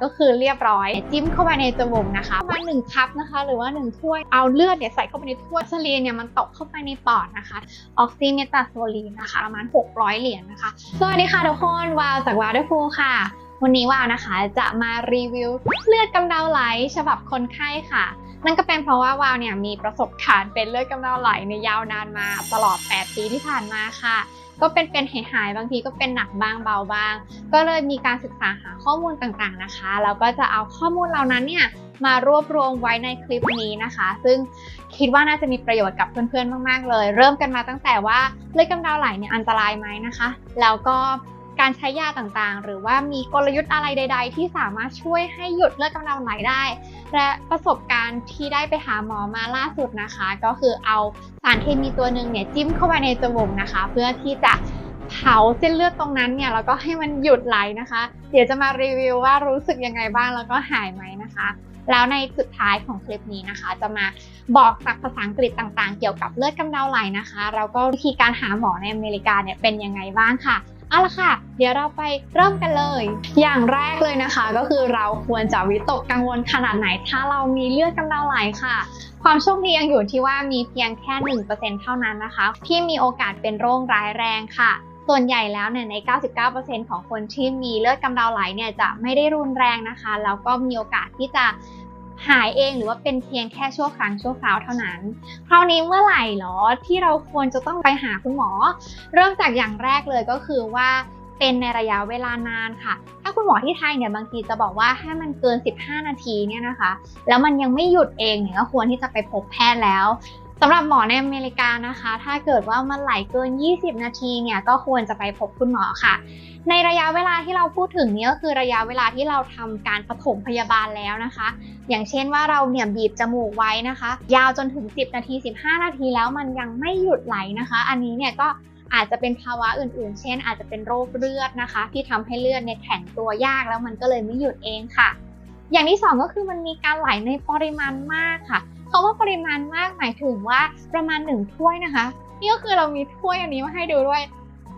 ก็คือเรียบร้อยจิ้มเข้าไปในจมูกนะคะประมาณ1 คัพนะคะหรือว่า1 ถ้วยเอาเลือดใส่เข้าไปในถ้วยออกซิเจนเนี่ยมันตกเข้าไปในปอดนะคะออกซิเมตาโซลีนนะคะประมาณ600 เหรียญนะคะสวัสดีค่ะทุกคนวาวจากวาวด้วยฟูค่ะวันนี้วาวนะคะจะมารีวิวเลือดกำเดาไหลฉบับคนไข้ค่ะนั่นก็เป็นเพราะว่าวาวเนี่ยมีประสบการณ์เป็นเลือดกำเดาไหลในยาวนานมาตลอด8 ปีที่ผ่านมาค่ะก็เป็นหายบางทีก็เป็นหนักบ้างเบาบ้างก็เลยมีการศึกษาหาข้อมูลต่างๆนะคะแล้วก็จะเอาข้อมูลเหล่านั้นเนี่ยมารวบรวมไว้ในคลิปนี้นะคะซึ่งคิดว่าน่าจะมีประโยชน์กับเพื่อนๆมากๆเลยเริ่มกันมาตั้งแต่ว่าเลือดกำเดาไหลเนี่ยอันตรายไหมนะคะแล้วก็การใช้ยาต่างๆหรือว่ามีกลยุทธ์อะไรใดๆที่สามารถช่วยให้หยุดเลือดกำเดาไหลได้และประสบการณ์ที่ได้ไปหาหมอมาล่าสุดนะคะก็คือเอาสารเคมีตัวหนึ่งเนี่ยจิ้มเข้าไปในจมูกนะคะเพื่อที่จะเผาเส้นเลือดตรงนั้นเนี่ยแล้วก็ให้มันหยุดไหลนะคะเดี๋ยวจะมารีวิวว่ารู้สึกยังไงบ้างแล้วก็หายไหมนะคะแล้วในสุดท้ายของคลิปนี้นะคะจะมาบอกศัพท์ภาษาอังกฤษต่างๆเกี่ยวกับเลือดกำเดาไหลนะคะแล้วก็วิธีการหาหมอในอเมริกาเนี่ยเป็นยังไงบ้างค่ะเอาล่ะค่ะเดี๋ยวเราไปเริ่มกันเลยอย่างแรกเลยนะคะก็คือเราควรจะวิตกกังวลขนาดไหนถ้าเรามีเลือดกำเดาไหลค่ะความโชคดียังอยู่ที่ว่ามีเพียงแค่ 1% เท่านั้นนะคะที่มีโอกาสเป็นโรคร้ายแรงค่ะส่วนใหญ่แล้วเนี่ยใน 99% ของคนที่มีเลือดกำเดาไหลเนี่ยจะไม่ได้รุนแรงนะคะแล้วก็มีโอกาสที่จะหายเองหรือว่าเป็นเพียงแค่ชั่วครั้งชั่วคราวเท่านั้นคราวนี้เมื่อไหร่หรอที่เราควรจะต้องไปหาคุณหมอเริ่มจากอย่างแรกเลยก็คือว่าเป็นในระยะเวลานานค่ะถ้าคุณหมอที่ไทยเนี่ยบางทีจะบอกว่าให้มันเกิน15 นาทีเนี่ยนะคะแล้วมันยังไม่หยุดเองเนี่ยก็ควรที่จะไปพบแพทย์แล้วสำหรับหมอในอเมริกานะคะถ้าเกิดว่ามันไหลเกิน20 นาทีเนี่ยก็ควรจะไปพบคุณหมอค่ะในระยะเวลาที่เราพูดถึงนี้ก็คือระยะเวลาที่เราทำการปฐมพยาบาลแล้วนะคะอย่างเช่นว่าเราเนี่ยบีบจมูกไว้นะคะยาวจนถึง10 นาที15 นาทีแล้วมันยังไม่หยุดไหลนะคะอันนี้เนี่ยก็อาจจะเป็นภาวะอื่นๆเช่นอาจจะเป็นโรคเลือดนะคะที่ทำให้เลือดเนี่ยแข็งตัวยากแล้วมันก็เลยไม่หยุดเองค่ะอย่างที่2ก็คือมันมีการไหลในปริมาณมากค่ะคำว่าปริมาณมากหมายถึงว่าประมาณ1 ถ้วยนะคะนี่ก็คือเรามีถ้วยอันนี้มาให้ดูด้วย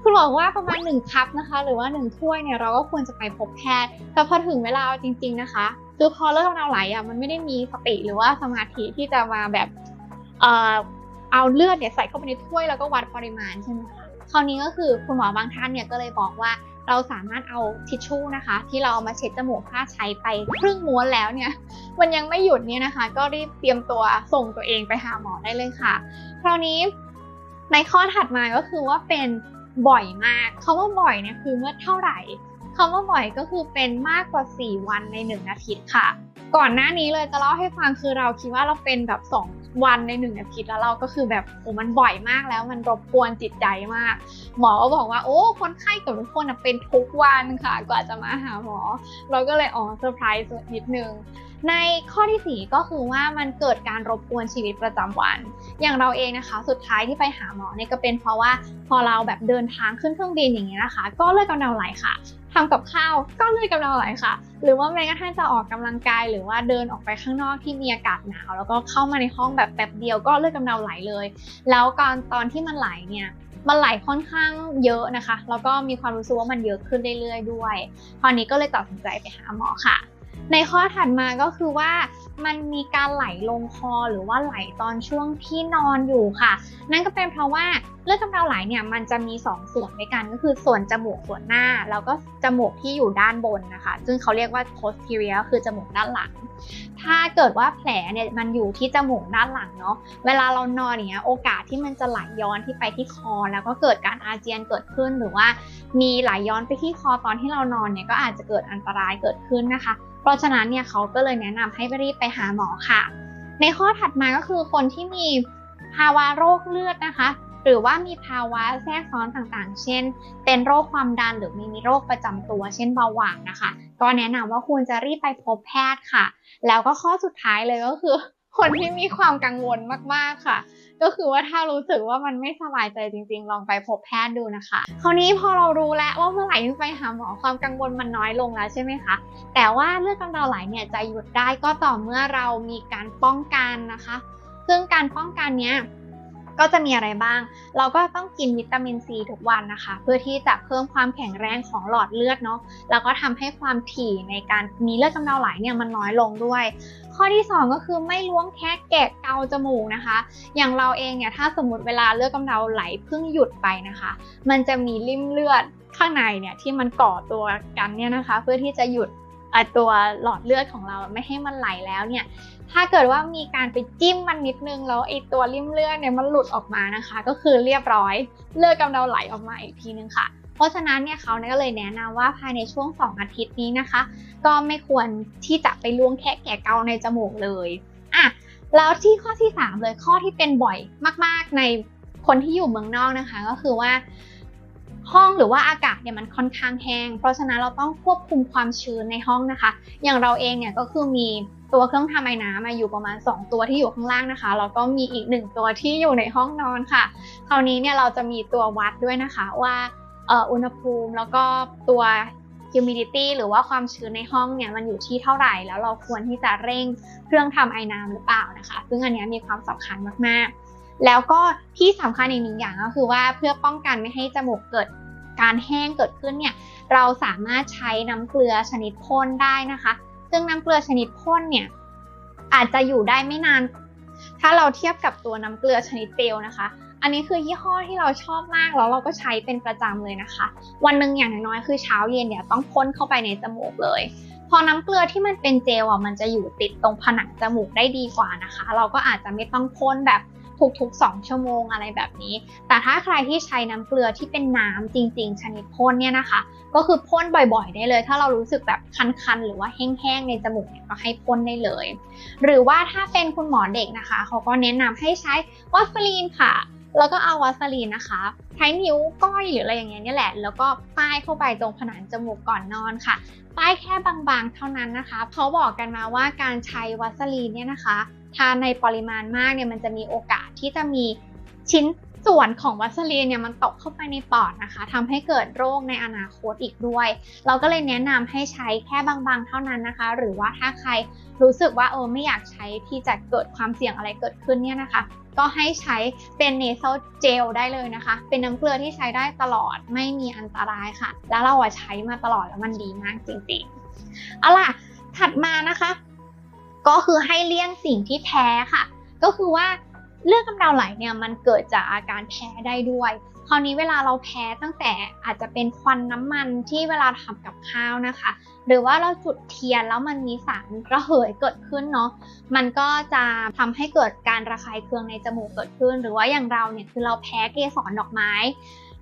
คุณบอกว่าประมาณ1 คัพนะคะหรือว่า1 ถ้วยเนี่ยเราก็ควรจะไปพบแพทย์แต่พอถึงเวลาจริงๆนะคะคือพอเลือดกำเดาไหลมันไม่ได้มีสติหรือว่าสมาธิที่จะมาแบบเอาเลือดใส่เข้าไปในถ้วยแล้วก็วัดปริมาณใช่ไหมคะคราวนี้ก็คือคุณหมอบางท่านเนี่ยก็เลยบอกว่าเราสามารถเอาทิชชู่นะคะที่เราเอามาเช็ดจมูกถ้าใช้ไปครึ่งม้วนแล้วเนี่ยมันยังไม่หยุดเนี่ยนะคะก็รีบเตรียมตัวส่งตัวเองไปหาหมอได้เลยค่ะคราวนี้ในข้อถัดมาก็คือว่าเป็นบ่อยมากคำว่าบ่อยเนี่ยคือเมื่อเท่าไหร่คำว่าบ่อยก็คือเป็นมากกว่า4 วันใน1 อาทิตย์ค่ะก่อนหน้านี้เลยจะเล่าให้ฟังคือเราคิดว่าเราเป็นแบบ2 วันใน1 อาทิตย์แล้วเราก็คือแบบโอ้มันบ่อยมากแล้วมันรบกวนจิตใจมากหมอก็บอกว่าโอ้คนไข้กับทุกคนเป็นทุกวันค่ะกว่าจะมาหาหมอเราก็เลยเซอร์ไพรส์นิดนึงในข้อที่4ก็คือว่ามันเกิดการรบกวนชีวิตประจำวันอย่างเราเองนะคะสุดท้ายที่ไปหาหมอเนี่ยก็เป็นเพราะว่าพอเราแบบเดินทางขึ้นเครื่องบินอย่างเงี้ยนะคะก็เลือดกำเดาไหลค่ะทำกับข้าวก็เลือดกำเดาไหลค่ะหรือว่าแม้กระทั่งจะออกกำลังกายหรือว่าเดินออกไปข้างนอกที่มีอากาศหนาวแล้วก็เข้ามาในห้องแบบแป๊บเดียวก็เลือดกำเดาไหลเลยแล้วตอนที่มันไหลเนี่ยมันไหลค่อนข้างเยอะนะคะแล้วก็มีความรู้สึกว่ามันเยอะขึ้นเรื่อยๆด้วยคราวนี้ก็เลยตัดสินใจไปหาหมอค่ะในข้อถัดมาก็คือว่ามันมีการไหลลงคอหรือว่าไหลตอนช่วงที่นอนอยู่ค่ะนั่นก็เป็นเพราะว่าเลือดกำเดาไหลเนี่ยมันจะมี2 ส่วนด้วยกันก็คือส่วนจมูกส่วนหน้าแล้วก็จมูกที่อยู่ด้านบนนะคะซึ่งเขาเรียกว่า posterior คือจมูกด้านหลังถ้าเกิดว่าแผลเนี่ยมันอยู่ที่จมูกด้านหลังเนาะเวลาเรานอนอย่างเงี้ยโอกาสที่มันจะไหลย้อนที่ไปที่คอแล้วก็เกิดการอาเจียนเกิดขึ้นหรือว่ามีไหลย้อนไปที่คอตอนที่เรานอนเนี่ยก็อาจจะเกิดอันตรายเกิดขึ้นนะคะเพราะฉะนั้นเนี่ยเขาก็เลยแนะนำให้รีบไปหาหมอค่ะในข้อถัดมาก็คือคนที่มีภาวะโรคเลือดนะคะหรือว่ามีภาวะแทรกซ้อนต่างๆเช่นเป็นโรคความดันหรือมีโรคประจำตัวเช่นเบาหวานนะคะก็แนะนำว่าควรจะรีบไปพบแพทย์ค่ะแล้วก็ข้อสุดท้ายเลยก็คือคนที่มีความกังวลมากๆค่ะก็คือว่าถ้ารู้สึกว่ามันไม่สบายใจจริงๆลองไปพบแพทย์ดูนะคะคราวนี้พอเรารู้แล้วว่าเมื่อไหร่ที่ไปหาหมอความกังวลมันน้อยลงแล้วใช่ไหมคะแต่ว่าเลือดกำเดาไหลเนี่ยจะหยุดได้ก็ต่อเมื่อเรามีการป้องกันนะคะซึ่งการป้องกันเนี้ย ก็จะมีอะไรบ้าง เราก็ต้องกินวิตามินซีทุกวันนะคะเพื่อที่จะเพิ่มความแข็งแรงของหลอดเลือดเนาะแล้วก็ทำให้ความถี่ในการมีเลือดกำเดาไหลเนี่ยมันน้อยลงด้วยข้อที่2ก็คือไม่ล้วงแคะแกะเกาจมูกนะคะอย่างเราเองเนี่ยถ้าสมมติเวลาเลือดกำเดาไหลเพิ่งหยุดไปนะคะมันจะมีริ่มเลือดข้างในเนี่ยที่มันก่อตัวกันเนี่ยนะคะเพื่อที่จะหยุดตัวหลอดเลือดของเราไม่ให้มันไหลแล้วเนี่ยถ้าเกิดว่ามีการไปจิ้มมันนิดนึงแล้วไอตัวริ่มเลือดเนี่ยมันหลุดออกมานะคะก็คือเรียบร้อยเลือดกำเดาไหลออกมาอีกทีนึงค่ะเพราะฉะนั้นเนี่ยเขาก็เลยแนะนำว่าภายในช่วง2 อาทิตย์นี้นะคะก็ไม่ควรที่จะไปล้วงแคะแกะเกาในจมูกเลยแล้วที่ข้อที่3เลยข้อที่เป็นบ่อยมากๆในคนที่อยู่เมืองนอกนะคะก็คือว่าห้องหรือว่าอากาศเนี่ยมันค่อนข้างแห้งเพราะฉะนั้นเราต้องควบคุมความชื้นในห้องนะคะอย่างเราเองเนี่ยก็คือมีตัวเครื่องทำไอน้ำมาอยู่ประมาณ2 ตัวที่อยู่ข้างล่างนะคะแล้วก็มีอีก1ตัวที่อยู่ในห้องนอนค่ะคราวนี้เนี่ยเราจะมีตัววัดด้วยนะคะว่าอุณหภูมิแล้วก็ตัว humidity หรือว่าความชื้นในห้องเนี่ยมันอยู่ที่เท่าไหร่แล้วเราควรที่จะเร่งเครื่องทำไอน้ำหรือเปล่านะคะซึ่งอันนี้มีความสำคัญมากๆแล้วก็ที่สำคัญอีกหนึ่งอย่างก็คือว่าเพื่อป้องกันไม่ให้จมูกเกิดการแห้งเกิดขึ้นเนี่ยเราสามารถใช้น้ำเกลือชนิดพ่นได้นะคะซึ่งน้ำเกลือชนิดพ่นเนี่ยอาจจะอยู่ได้ไม่นานถ้าเราเทียบกับตัวน้ำเกลือชนิดเจลนะคะอันนี้คือยี่ห้อที่เราชอบมากแล้วเราก็ใช้เป็นประจำเลยนะคะวันหนึ่งอย่างน้อยๆคือเช้าเย็นเนี่ยต้องพ่นเข้าไปในจมูกเลยพอน้ำเกลือที่มันเป็นเจลมันจะอยู่ติดตรงผนังจมูกได้ดีกว่านะคะเราก็อาจจะไม่ต้องพ่นแบบทุกๆ2 ชั่วโมงอะไรแบบนี้แต่ถ้าใครที่ใช้น้ำเกลือที่เป็นน้ำจริงๆชนิดพ่นเนี่ยนะคะก็คือพ่นบ่อยๆได้เลยถ้าเรารู้สึกแบบคันๆหรือว่าแห้งๆในจมูกเนี่ยก็ให้พ่นได้เลยหรือว่าถ้าเป็นคุณหมอเด็กนะคะเขาก็แนะนำให้ใช้วัสลีนค่ะแล้วก็เอาวัสลีนนะคะใช้นิ้วก้อยหรืออะไรอย่างเงี้ยนี่แหละแล้วก็ป้ายเข้าไปตรงผนังจมูกก่อนนอนค่ะป้ายแค่บางๆเท่านั้นนะคะเขาบอกกันมาว่าการใช้วัสลีนเนี่ยนะคะทานในปริมาณมากเนี่ยมันจะมีโอกาสที่จะมีชิ้นส่วนของวัสลีนเนี่ยมันตกเข้าไปในปอดนะคะทำให้เกิดโรคในอนาคตอีกด้วยเราก็เลยแนะนำให้ใช้แค่บางๆเท่านั้นนะคะหรือว่าถ้าใครรู้สึกว่าไม่อยากใช้ที่จะเกิดความเสี่ยงอะไรเกิดขึ้นเนี่ยนะคะก็ให้ใช้เป็น nasal gel ได้เลยนะคะเป็นน้ำเกลือที่ใช้ได้ตลอดไม่มีอันตรายค่ะแล้วเราใช้มาตลอดแล้วมันดีมากจริงๆเอาล่ะถัดมานะคะก็คือให้เลี่ยงสิ่งที่แพ้ค่ะก็คือว่าเลือดกำเดาไหลเนี่ยมันเกิดจากอาการแพ้ได้ด้วยคราวนี้เวลาเราแพ้ตั้งแต่อาจจะเป็นควันน้ำมันที่เวลาทำกับข้าวนะคะหรือว่าเราจุดเทียนแล้วมันมีสารระเหยเกิดขึ้นเนาะมันก็จะทำให้เกิดการระคายเคืองในจมูกเกิดขึ้นหรือว่าอย่างเราเนี่ยคือเราแพ้เกสรดอกไม้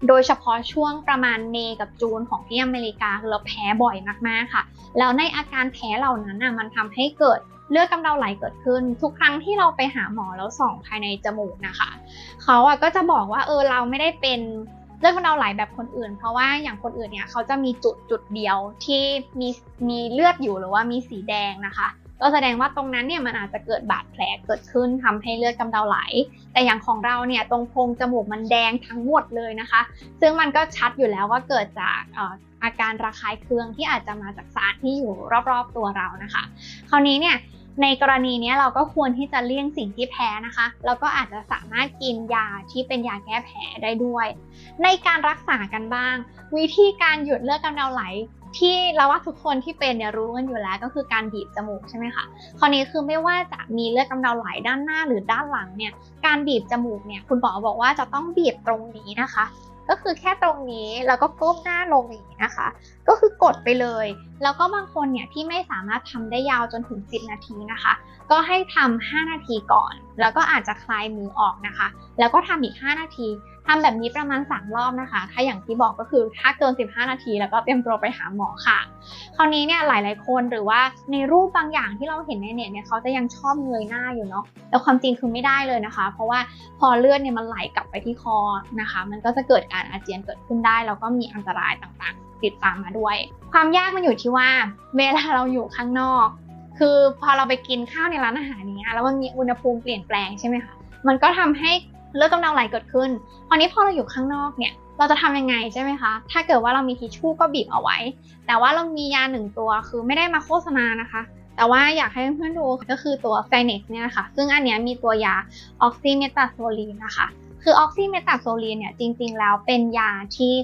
โดยเฉพาะช่วงประมาณเมษกับจูนของที่อเมริกาคือเราแพ้บ่อยมากๆค่ะแล้วในอาการแพ้เหล่านั้นมันทำให้เกิดเลือดกำเดาไหลเกิดขึ้นทุกครั้งที่เราไปหาหมอแล้วส่องภายในจมูกนะคะเขาก็จะบอกว่าเราไม่ได้เป็นเลือดกำเดาไหลแบบคนอื่นเพราะว่าอย่างคนอื่นเนี่ยเขาจะมีจุดเดียวที่มีเลือดอยู่หรือว่ามีสีแดงนะคะก็แสดงว่าตรงนั้นเนี่ยมันอาจจะเกิดบาดแผลเกิดขึ้นทำให้เลือดกำเดาไหลแต่อย่างของเราเนี่ยตรงโพรงจมูกมันแดงทั้งหมดเลยนะคะซึ่งมันก็ชัดอยู่แล้วว่าเกิดจากอาการระคายเคืองที่อาจจะมาจากสารที่อยู่รอบๆตัวเรานะคะคราวนี้เนี่ยในกรณีนี้เราก็ควรที่จะเลี่ยงสิ่งที่แพ้นะคะแล้วก็อาจจะสามารถกินยาที่เป็นยาแก้แพ้ได้ด้วยในการรักษากันบ้างวิธีการหยุดเลือดกำเดาไหลที่เราว่าทุกคนที่เป็นเนี่ยรู้กันอยู่แล้วก็คือการบีบจมูกใช่ไหมคะคราวนี้คือไม่ว่าจะมีเลือดกำเดาไหลด้านหน้าหรือด้านหลังเนี่ยการบีบจมูกเนี่ยคุณหมอบอกว่าจะต้องบีบตรงนี้นะคะก็คือแค่ตรงนี้แล้วก็ก้มหน้าลงอย่างนี้นะคะก็คือกดไปเลยแล้วก็บางคนเนี่ยที่ไม่สามารถทำได้ยาวจนถึง10 นาทีนะคะก็ให้ทำ5 นาทีก่อนแล้วก็อาจจะคลายมือออกนะคะแล้วก็ทำอีก5 นาทีทำแบบนี้ประมาณ3 รอบนะคะถ้าอย่างที่บอกก็คือถ้าเกิน15 นาทีแล้วก็เตรียมตัวไปหาหมอค่ะคราวนี้เนี่ยหลายๆคนหรือว่าในรูปบางอย่างที่เราเห็นในเน็ตเนี่ยเขาจะยังชอบเงยหน้าอยู่เนาะแต่ความจริงคือไม่ได้เลยนะคะเพราะว่าพอเลือดเนี่ยมันไหลกลับไปที่คอนะคะมันก็จะเกิดการอาเจียนเกิดขึ้นได้แล้วก็มีอันตรายต่างๆติดตามมาด้วยความยากมันอยู่ที่ว่าเวลาเราอยู่ข้างนอกคือพอเราไปกินข้าวในร้านอาหารเนี้ยแล้วมันมีอุณหภูมิเปลี่ยนแปลงใช่ไหมคะมันก็ทำให้เลือดกำเดาไหลเกิดขึ้นพอเราอยู่ข้างนอกเนี่ยเราจะทำยังไงใช่ไหมคะถ้าเกิดว่าเรามีทิชชู่ก็บีบเอาไว้แต่ว่าเรามียา1 ตัวคือไม่ได้มาโฆษณานะคะแต่ว่าอยากให้เพื่อนๆดูก็คือตัวไซเน็กเนี่ยนะคะซึ่งอันนี้มีตัวยาออกซิเมตาโซลีนนะคะ คือออกซิเมตาโซลีนเนี่ยจริงๆแล้วเป็นยาที่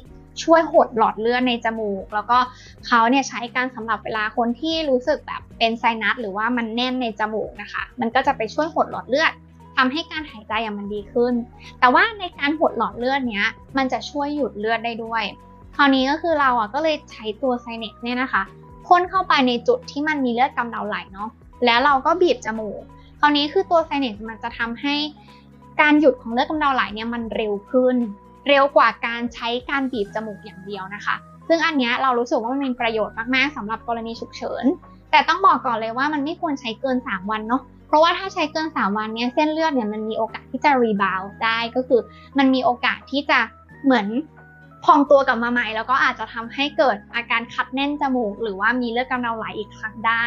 ช่วยหดหลอดเลือดในจมูกแล้วก็เขาเนี่ยใช้กันสำหรับเวลาคนที่รู้สึกแบบเป็นไซนัสหรือว่ามันแน่นในจมูกนะคะมันก็จะไปช่วยหดหลอดเลือดทำให้การหายใจมันดีขึ้นแต่ว่าในการหดหลอดเลือดเนี้ยมันจะช่วยหยุดเลือดได้ด้วยคราวนี้ก็คือเราก็เลยใช้ตัวไซเน็กเนี่ยนะคะพ่นเข้าไปในจุดที่มันมีเลือดกำเดาไหลเนาะแล้วเราก็บีบจมูกคราวนี้คือตัวไซเน็กมันจะทำให้การหยุดของเลือดกำเดาไหลเนี่ยมันเร็วขึ้นเร็วกว่าการใช้การบีบจมูกอย่างเดียวนะคะซึ่งอันนี้เรารู้สึกว่ามันมีประโยชน์มากๆสำหรับกรณีฉุกเฉินแต่ต้องบอกก่อนเลยว่ามันไม่ควรใช้เกิน3วันเนาะเพราะว่าถ้าใช้เกิน3วันเนี่ยเส้นเลือดเนี่ยมันมีโอกาสที่จะรีบาวด์ได้ก็คือมันมีโอกาสที่จะเหมือนพองตัวกลับมาใหม่แล้วก็อาจจะทำให้เกิดอาการคัดแน่นจมูกหรือว่ามีเลือดกำเดาไหลอีกครั้งได้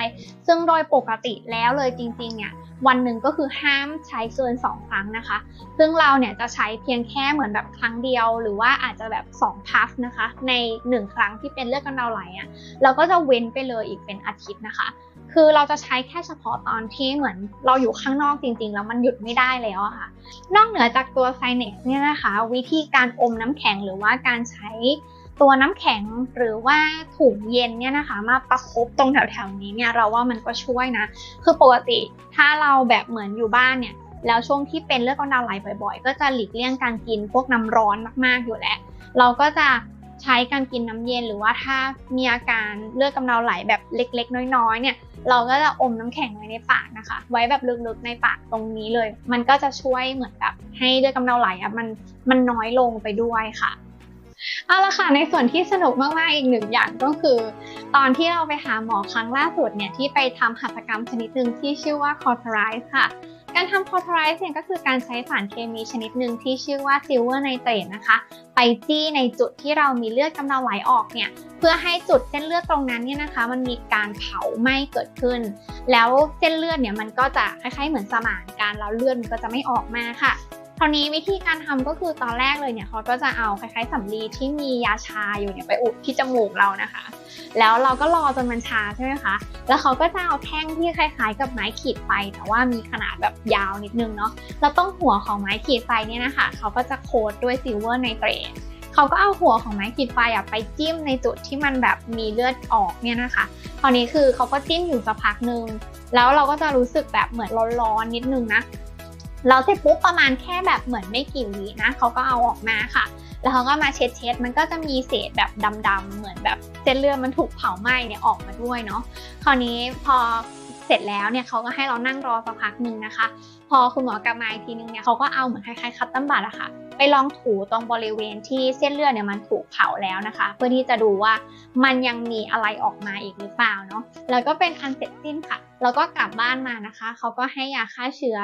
ซึ่งโดยปกติแล้วเลยจริงๆเนี่ยวันหนึ่งก็คือห้ามใช้เกิน2ครั้งนะคะซึ่งเราเนี่ยจะใช้เพียงแค่เหมือนแบบครั้งเดียวหรือว่าอาจจะแบบ2พัฟนะคะใน1ครั้งที่เป็นเลือดกำเดาไหลเราก็จะเว้นไปเลยอีกเป็นอาทิตย์นะคะคือเราจะใช้แค่เฉพาะตอนที่เหมือนเราอยู่ข้างนอกจริงๆแล้วมันหยุดไม่ได้แล้วค่ะ นอกเหนือจากตัวไซเน็กซ์เนี่ยนะคะวิธีการอมน้ำแข็งหรือว่าการใช้ตัวน้ำแข็งหรือว่าถุงเย็นเนี่ยนะคะมาประคบตรงแถวๆนี้เนี่ยเราว่ามันก็ช่วยนะคือปกติถ้าเราแบบเหมือนอยู่บ้านเนี่ยแล้วช่วงที่เป็นเลือดกำเดาไหลบ่อยๆก็จะหลีกเลี่ยงการกินพวกน้ำร้อนมากๆอยู่แล้วเราก็จะใช้การกินน้ำเย็นหรือว่าถ้ามีอาการเลือดกำเดาไหลแบบเล็กๆน้อยๆเนี่ยเราก็จะอมน้ำแข็งไว้ในปากนะคะไว้แบบลึกๆในปากตรงนี้เลยมันก็จะช่วยเหมือนแบบให้เลือดกำเดาไหลมันน้อยลงไปด้วยค่ะเอาละค่ะในส่วนที่สนุกมากๆอีกหนึ่งอย่างก็คือตอนที่เราไปหาหมอครั้งล่าสุดเนี่ยที่ไปทำหัตถกรรมชนิดหนึ่งที่ชื่อว่า cauterize ค่ะการทำ cauterize เนี่ยก็คือการใช้สารเคมีชนิดหนึ่งที่ชื่อว่า silver nitrate นะคะไปจี้ในจุดที่เรามีเลือดกำเดาไหลออกเนี่ยเพื่อให้จุดเส้นเลือดตรงนั้นเนี่ยนะคะมันมีการเผาไหม้เกิดขึ้นแล้วเส้นเลือดเนี่ยมันก็จะคล้ายๆเหมือนสมานกันแล้วเลือดมันก็จะไม่ออกมาค่ะคราวนี้วิธีการทำก็คือตอนแรกเลยเนี่ยเขาก็จะเอาคล้ายๆสำลีที่มียาชาอยู่เนี่ยไปอุดที่จมูกเรานะคะแล้วเราก็รอจนมันชาใช่ไหมคะแล้วเขาก็จะเอาแท่งที่คล้ายๆกับไม้ขีดไฟแต่ว่ามีขนาดแบบยาวนิดนึงเนาะแล้วต้องหัวของไม้ขีดไฟเนี่ยนะคะเขาก็จะโคตด้วยซิลเวอร์ไนเตรตเขาก็เอาหัวของไม้ขีดไฟไปจิ้มในจุดที่มันแบบมีเลือดออกเนี่ยนะคะคราวนี้คือเขาก็จิ้มอยู่สักพักนึงแล้วเราก็จะรู้สึกแบบเหมือนร้อนๆนิดนึงนะเราเสร็จปุ๊บประมาณแค่แบบเหมือนไม่กี่วินะเขาก็เอาออกมาค่ะแล้วเขาก็มาเช็ดมันก็จะมีเศษแบบดำๆเหมือนแบบเส้นเลือดมันถูกเผาไหม้เนี่ยออกมาด้วยเนาะคราวนี้พอเสร็จแล้วเนี่ยเขาก็ให้เรานั่งรอสักพักนึงนะคะพอคุณหมอกลับมาอีกทีนึงเนี่ยเขาก็เอาเหมือนคล้ายๆคัตเติ้ลบัตอะค่ะไปลองถูตรงบริเวณที่เส้นเลือดเนี่ยมันถูกเผาแล้วนะคะเพื่อที่จะดูว่ามันยังมีอะไรออกมาอีกหรือเปล่าเนาะแล้วก็เป็นอันเสร็จสิ้นค่ะแล้วก็กลับบ้านมานะคะเขาก็ให้ยาฆ่าเชื้อ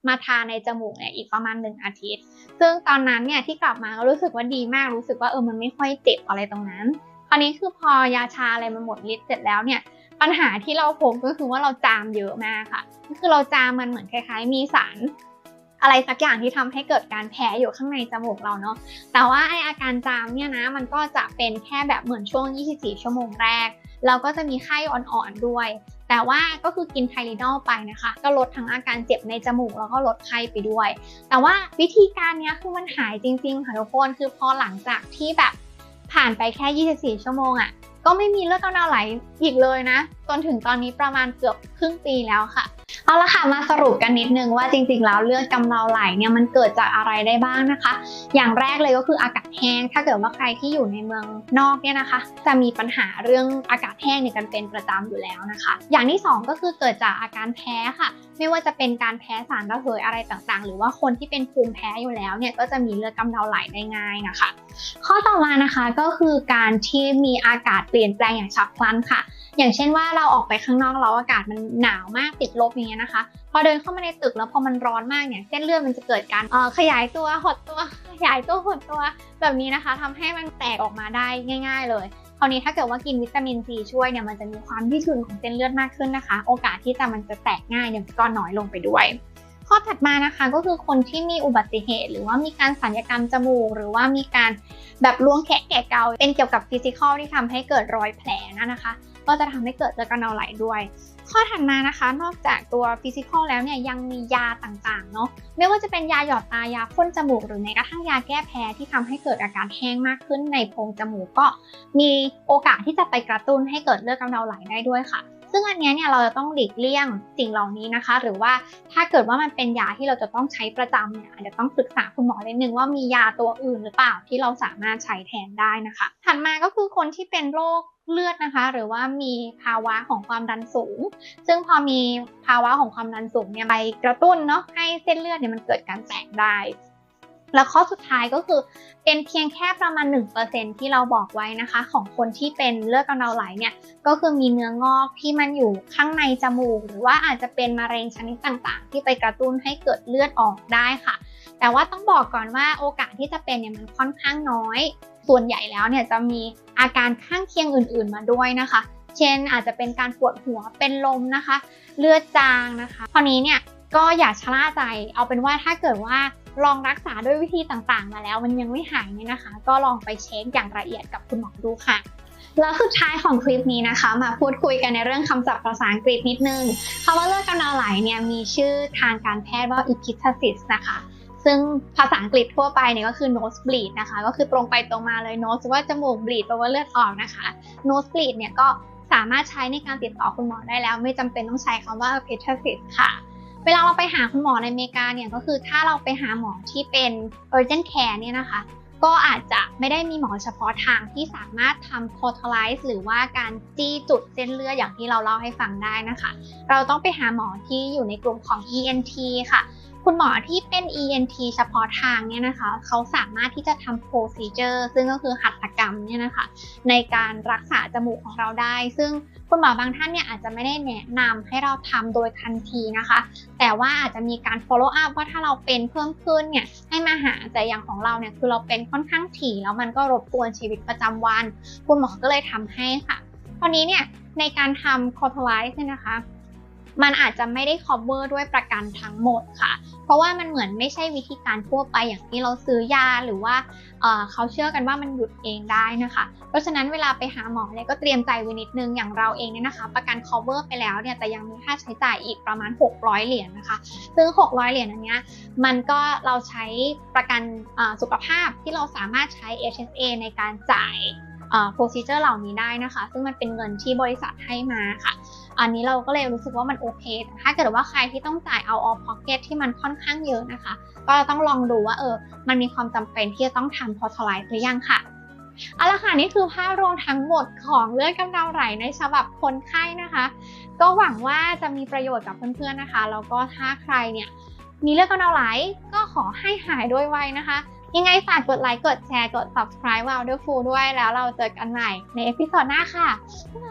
มาทาในจมูกเนี่ยอีกประมาณ1อาทิตย์ซึ่งตอนนั้นเนี่ยที่กลับมาก็รู้สึกว่าดีมากรู้สึกว่ามันไม่ค่อยเจ็บอะไรตรงนั้นคราวนี้คือพอยาชาอะไรมันหมดฤทธิ์เสร็จแล้วเนี่ยปัญหาที่เราพบก็คือว่าเราจามเยอะมากค่ะก็คือเราจามมันเหมือนคล้ายๆมีสารอะไรสักอย่างที่ทำให้เกิดการแพ้อยู่ข้างในจมูกเราเนาะแต่ว่าไออาการจามเนี่ยนะมันก็จะเป็นแค่แบบเหมือนช่วง24ชั่วโมงแรกเราก็จะมีไข้อ่อนๆด้วยแต่ว่าก็คือกินไทลินอลไปนะคะก็ลดทั้งอาการเจ็บในจมูกแล้วก็ลดไข้ไปด้วยแต่ว่าวิธีการนี้คือมันหายจริงๆค่ะทุกคนคือพอหลังจากที่แบบผ่านไปแค่24ชั่วโมงก็ไม่มีเลือดกำเดาไหลอีกเลยนะจนถึงตอนนี้ประมาณเกือบครึ่งปีแล้วค่ะเอาละค่ะมาสรุปกันนิดนึงว่าจริงๆแล้วเลือดกำเดาไหลเนี่ยมันเกิดจากอะไรได้บ้างนะคะอย่างแรกเลยก็คืออากาศแห้งถ้าเกิดว่าใครที่อยู่ในเมืองนอกเนี่ยนะคะจะมีปัญหาเรื่องอากาศแห้งเนี่ยกันเป็นประจำอยู่แล้วนะคะอย่างที่2ก็คือเกิดจากอาการแพ้ค่ะไม่ว่าจะเป็นการแพ้สารระเหยอะไรต่างๆหรือว่าคนที่เป็นภูมิแพ้อยู่แล้วเนี่ยก็จะมีเลือดกำเดาไหลได้ง่ายนะคะข้อต่อมานะคะก็คือการที่มีอากาศเปลี่ยนแปลงอย่างฉับพลันค่ะอย่างเช่นว่าเราออกไปข้างนอกแล้วอากาศมันหนาวมากติดลบอย่างเงี้ยนะคะพอเดินเข้ามาในตึกแล้วพอมันร้อนมากเนี่ยเส้นเลือดมันจะเกิดการขยายตัวหดตัวขยายตัวหดตัวแบบนี้นะคะทำให้มันแตกออกมาได้ง่ายๆเลยคราวนี้ถ้าเกิดว่ากินวิตามินซีช่วยเนี่ยมันจะมีความยืดหยุ่นของเส้นเลือดมากขึ้นนะคะโอกาสที่มันจะแตกง่ายเนี่ยก็น้อยลงไปด้วยข้อถัดมานะคะก็คือคนที่มีอุบัติเหตุหรือว่ามีการศัลยกรรมจมูกหรือว่ามีการแบบล้วงแคะแกะเกาเป็นเกี่ยวกับฟิสิกอลที่ทำให้เกิดรอยแผลนะคะก็ ก็จะทำให้เกิดเลือดกำเดาไหลด้วยข้อถัดมานะคะนอกจากตัวฟิสิกอลแล้วเนี่ยยังมียาต่างๆเนาะไม่ว่าจะเป็นยาหยอดตายาพ่นจมูกหรือแม้กระทั่งยาแก้แพ้ที่ทำให้เกิดอาการแห้งมากขึ้นในโพรงจมูกก็มีโอกาสที่จะไปกระตุ้นให้เกิดเลือดกำเดาไหลได้ด้วยค่ะซึ่งอันนี้เนี่ยเราจะต้องหลีกเลี่ยงสิ่งเหล่านี้นะคะหรือว่าถ้าเกิดว่ามันเป็นยาที่เราจะต้องใช้ประจำเนี่ยอาจจะต้องปรึกษาคุณหมอนิดนึงว่ามียาตัวอื่นหรือเปล่าที่เราสามารถใช้แทนได้นะคะถัดมาก็คือคนที่เป็นโรคเลือดนะคะหรือว่ามีภาวะของความดันสูงซึ่งพอมีภาวะของความดันสูงเนี่ยไปกระตุ้นเนาะให้เส้นเลือดเนี่ยมันเกิดการแตกได้แล้วข้อสุดท้ายก็คือเป็นเพียงแค่ประมาณ 1% ที่เราบอกไว้นะคะของคนที่เป็นเลือดกำเดาไหลเนี่ยก็คือมีเนื้องอกที่มันอยู่ข้างในจมูกหรือว่าอาจจะเป็นมะเร็งชนิดต่างๆที่ไปกระตุ้นให้เกิดเลือดออกได้ค่ะแต่ว่าต้องบอกก่อนว่าโอกาสที่จะเป็นเนี่ยมันค่อนข้างน้อยส่วนใหญ่แล้วเนี่ยจะมีอาการข้างเคียงอื่นๆมาด้วยนะคะเช่นอาจจะเป็นการปวดหัวเป็นลมนะคะเลือดจางนะคะคราวนี้เนี่ยก็อย่าชะล่าใจเอาเป็นว่าถ้าเกิดว่าลองรักษาด้วยวิธีต่างๆมาแล้วมันยังไม่หายเนี่ยนะคะก็ลองไปเช็คอย่างละเอียดกับคุณหมอดูค่ะแล้วสุดท้ายของคลิปนี้นะคะมาพูดคุยกันในเรื่องคำศัพท์ภาษาอังกฤษนิดนึงคำว่าเลือดกำเดาไหลเนี่ยมีชื่อทางการแพทย์ว่า epistaxis นะคะซึ่งภาษาอังกฤษทั่วไปเนี่ยก็คือ nose bleed นะคะก็คือตรงไปตรงมาเลย nose ว่าจมูก bleed แปลว่าเลือดออกนะคะ nose bleed เนี่ยก็สามารถใช้ในการติดต่อคุณหมอได้แล้วไม่จำเป็นต้องใช้คำว่า epistaxis ค่ะเวลาเราไปหาคุณหมอในอเมริกาเนี่ยก็คือถ้าเราไปหาหมอที่เป็น urgent care เนี่ยนะคะก็อาจจะไม่ได้มีหมอเฉพาะทางที่สามารถทำ cauterize หรือว่าการจี้จุดเส้นเลือดอย่างที่เราเล่าให้ฟังได้นะคะเราต้องไปหาหมอที่อยู่ในกลุ่มของ ENT ค่ะคุณหมอที่เป็น ENT เฉพาะทางเนี่ยนะคะเขาสามารถที่จะทำ procedure ซึ่งก็คือหัตถกรรมเนี่ยนะคะในการรักษาจมูกของเราได้ซึ่งคุณหมอบางท่านเนี่ยอาจจะไม่ได้แนะนำให้เราทำโดยทันทีนะคะแต่ว่าอาจจะมีการ follow up ว่าถ้าเราเป็นเพิ่มขึ้นเนี่ยให้มาหาแต่อย่างของเราเนี่ยคือเราเป็นค่อนข้างถี่แล้วมันก็รบกวนชีวิตประจำวันคุณหมอก็เลยทำให้ค่ะตอนนี้เนี่ยในการทำ cauterize เนี่ยนะคะมันอาจจะไม่ได้ cover ด้วยประกันทั้งหมดค่ะเพราะว่ามันเหมือนไม่ใช่วิธีการทั่วไปอย่างที่เราซื้อยาหรือว่าเขาเชื่อกันว่ามันหยุดเองได้นะคะเพราะฉะนั้นเวลาไปหาหมอเนี่ยก็เตรียมใจไว้นิดนึงอย่างเราเองเนี่ยนะคะประกัน cover ไปแล้วเนี่ยแต่ยังมีค่าใช้จ่ายอีกประมาณ600เหรียญนะคะซึ่ง600เหรียญอันเนี้ยมันก็เราใช้ประกันสุขภาพที่เราสามารถใช้ HSA ในการจ่ายprocedure เหล่านี้ได้นะคะซึ่งมันเป็นเงินที่บริษัทให้มาค่ะอันนี้เราก็เลยรู้สึกว่ามันโอเคแต่ถ้าเกิดว่าใครที่ต้องจ่ายout of pocket ที่มันค่อนข้างเยอะนะคะก็ต้องลองดูว่ามันมีความจำเป็นที่จะต้องทำ cauterize หรือยังค่ะเอาละค่ะนี่คือภาพรวมทั้งหมดของเลือดกำเดาไหลในฉบับคนไข้นะคะก็หวังว่าจะมีประโยชน์กับเพื่อนๆนะคะแล้วก็ถ้าใครเนี่ยมีเลือดกำเดาไหลก็ขอให้หายโดยไวนะคะยังไงฝากกดไลค์กดแชร์กด subscribe Wonderful ด้วยแล้วเราเจอกันใหม่ในเอพิโซดหน้าค่ะบ๊ายบาย